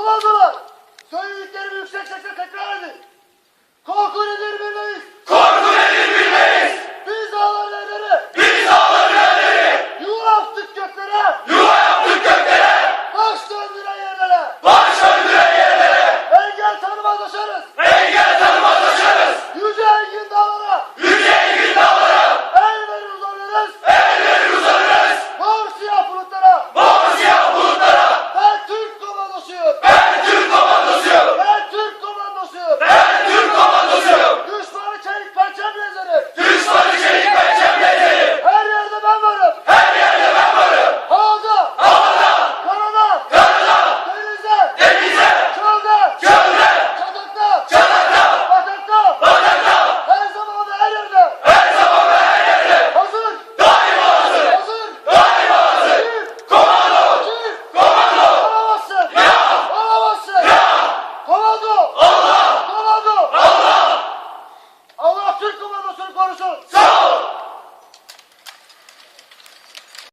Komandolar, söylediklerimi yüksek sesle tekrar edin. Korku nedir bilmeyiz. Korku nedir bilmeyiz. Biz dağların elleri. Biz dağların elleri. Yuva yaptık göklere. Yuva yaptık göklere. Baş döndüren yerlere. Baş döndüren yerlere. Engel tanımaz aşarız. Engel tanımaz aşarız. Yüce engin dağlara. Yüce engin dağlara. El verir uzanırız. El verir uzanırız. Mor siyah bulutlara. Mor siyah bulutlara. Ben Türk komandosuyum. Ben Türk komandosuyum. Ben Türk komandosuyum. Ben Türk komandosuyum. Düşmanı çelik pençemle ezerim. Düşmanı çelik pençemle ezerim. Her yerde ben varım. Her yerde ben varım. Havada. Havada. Karada. Karada. Denize. Denize. Çölde. Çölde. Çadakta. Çadakta. Batakta. Batakta. Her zaman ve her yerde. Her zaman ve her yerde. Hazır. Daima hazır. Hazır. Daima hazır. Çift. Komando. Çift. Komando. Alamazsın. Ya. Alamazsın. Ya. Komando. Allah. Komando. Allah. Allah Türk komandosunu korusun.